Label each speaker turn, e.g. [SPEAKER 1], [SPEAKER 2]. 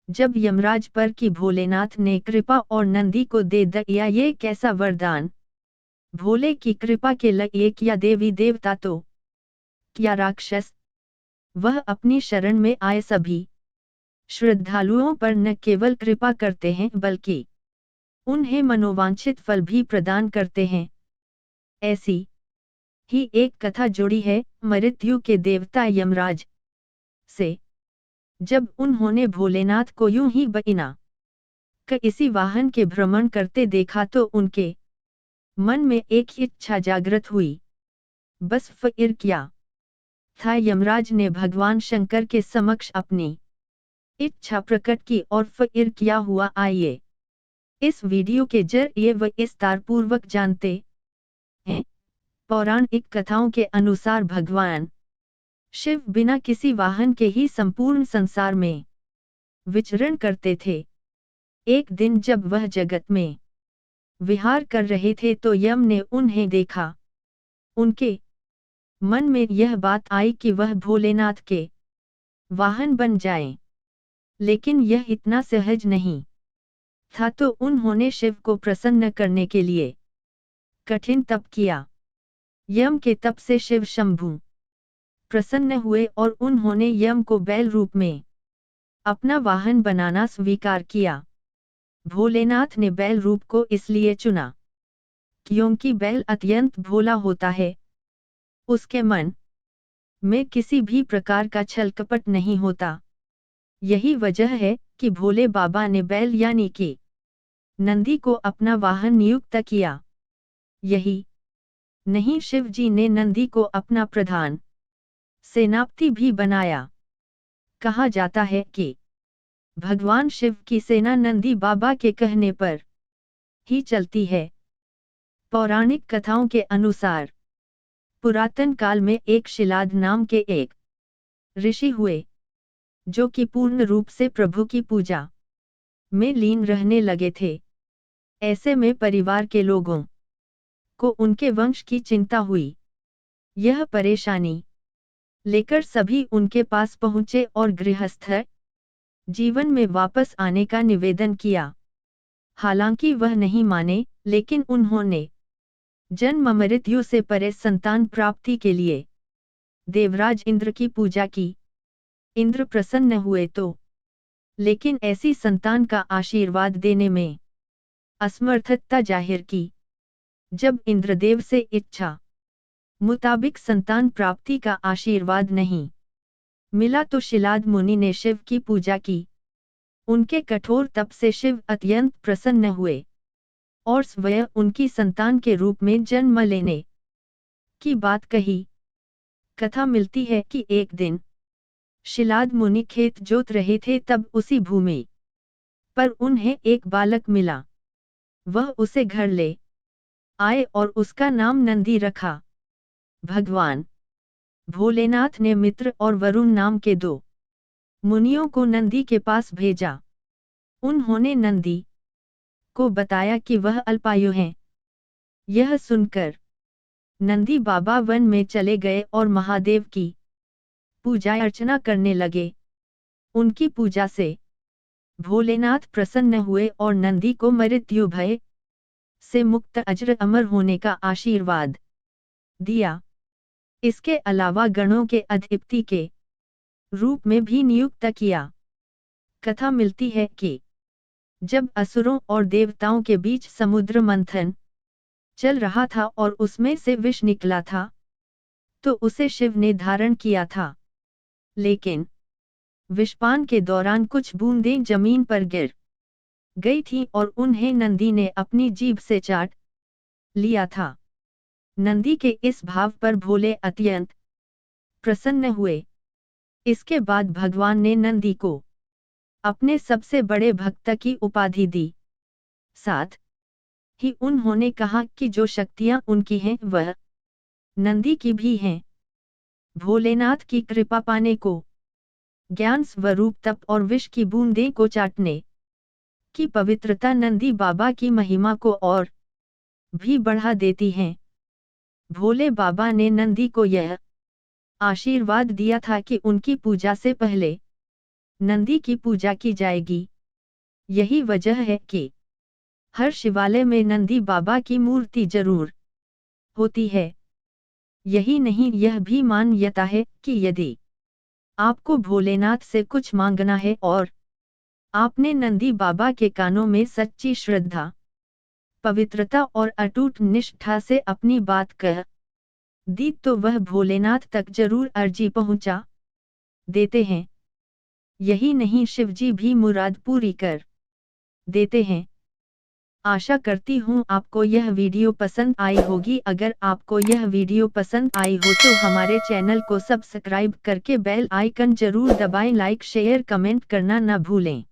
[SPEAKER 1] जब यमराज पर कि भोलेनाथ ने कृपा और नंदी को दे दिया ये कैसा वरदान। भोले की कृपा के लिए क्या देवी देवता तो क्या राक्षस। वह अपनी शरण में आए सभी श्रद्धालुओं पर न केवल कृपा करते हैं बल्कि उन्हें मनोवांछित फल भी प्रदान करते हैं। ऐसी ही एक कथा जुड़ी है मृत्यु के देवता यमराज से। जब उन्होंने भोलेनाथ को यूं ही बिना किसी वाहन के भ्रमण करते देखा तो उनके मन में एक इच्छा जागृत हुई। बस फिर क्या था, यमराज ने भगवान शंकर के समक्ष अपनी इच्छा प्रकट की और फिर क्या हुआ आइए इस वीडियो के जरिए विस्तारपूर्वक जानते हैं। पौराणिक कथाओं के अनुसार भगवान शिव बिना किसी वाहन के ही संपूर्ण संसार में विचरण करते थे। एक दिन जब वह जगत में विहार कर रहे थे तो यम ने उन्हें देखा। उनके मन में यह बात आई कि वह भोलेनाथ के वाहन बन जाएं। लेकिन यह इतना सहज नहीं था तो उन्होंने शिव को प्रसन्न करने के लिए कठिन तप किया। यम के तप से शिव शंभु प्रसन्न हुए और उन्होंने यम को बैल रूप में अपना वाहन बनाना स्वीकार किया। भोलेनाथ ने बैल रूप को इसलिए चुना क्योंकि बैल अत्यंत भोला होता है। उसके मन में किसी भी प्रकार का छल कपट नहीं होता। यही वजह है कि भोले बाबा ने बैल यानी कि नंदी को अपना वाहन नियुक्त किया। यही नहीं, शिव जी ने नंदी को अपना प्रधान सेनापति भी बनाया। कहा जाता है कि भगवान शिव की सेना नंदी बाबा के कहने पर ही चलती है। पौराणिक कथाओं के अनुसार पुरातन काल में एक शिलाद नाम के एक ऋषि हुए जो कि पूर्ण रूप से प्रभु की पूजा में लीन रहने लगे थे। ऐसे में परिवार के लोगों को उनके वंश की चिंता हुई। यह परेशानी लेकर सभी उनके पास पहुंचे और गृहस्थ जीवन में वापस आने का निवेदन किया। हालांकि वह नहीं माने, लेकिन उन्होंने जन्म मृत्यु से परे संतान प्राप्ति के लिए देवराज इंद्र की पूजा की। इंद्र प्रसन्न हुए तो लेकिन ऐसी संतान का आशीर्वाद देने में असमर्थता जाहिर की। जब इंद्रदेव से इच्छा मुताबिक संतान प्राप्ति का आशीर्वाद नहीं मिला तो शिलाद मुनि ने शिव की पूजा की। उनके कठोर तप से शिव अत्यंत प्रसन्न हुए और स्वयं उनकी संतान के रूप में जन्म लेने की बात कही। कथा मिलती है कि एक दिन शिलाद मुनि खेत जोत रहे थे, तब उसी भूमि पर उन्हें एक बालक मिला। वह उसे घर ले आए और उसका नाम नंदी रखा। भगवान भोलेनाथ ने मित्र और वरुण नाम के दो मुनियों को नंदी के पास भेजा। उन्होंने नंदी को बताया कि वह अल्पायु हैं। यह सुनकर नंदी बाबा वन में चले गए और महादेव की पूजा अर्चना करने लगे। उनकी पूजा से भोलेनाथ प्रसन्न हुए और नंदी को मृत्यु भय से मुक्त अजर अमर होने का आशीर्वाद दिया। इसके अलावा गणों के अधिपति के रूप में भी नियुक्त किया। कथा मिलती है कि जब असुरों और देवताओं के बीच समुद्र मंथन चल रहा था और उसमें से विष निकला था तो उसे शिव ने धारण किया था। लेकिन विषपान के दौरान कुछ बूंदें जमीन पर गिर गई थीं और उन्हें नंदी ने अपनी जीभ से चाट लिया था। नंदी के इस भाव पर भोले अत्यंत प्रसन्न हुए। इसके बाद भगवान ने नंदी को अपने सबसे बड़े भक्त की उपाधि दी। साथ ही उन्होंने कहा कि जो शक्तियां उनकी हैं वह नंदी की भी हैं। भोलेनाथ की कृपा पाने को ज्ञान स्वरूप तप और विष की बूंदें को चाटने की पवित्रता नंदी बाबा की महिमा को और भी बढ़ा देती हैं। भोले बाबा ने नंदी को यह आशीर्वाद दिया था कि उनकी पूजा से पहले नंदी की पूजा की जाएगी। यही वजह है कि हर शिवालय में नंदी बाबा की मूर्ति जरूर होती है। यही नहीं, यह भी मान्यता है कि यदि आपको भोलेनाथ से कुछ मांगना है और आपने नंदी बाबा के कानों में सच्ची श्रद्धा, पवित्रता और अटूट निष्ठा से अपनी बात कह दी तो वह भोलेनाथ तक जरूर अर्जी पहुंचा देते हैं। यही नहीं, शिवजी भी मुराद पूरी कर देते हैं। आशा करती हूँ आपको यह वीडियो पसंद आई होगी। अगर आपको यह वीडियो पसंद आई हो तो हमारे चैनल को सब्सक्राइब करके बेल आइकन जरूर दबाएं। लाइक शेयर कमेंट करना न भूलें।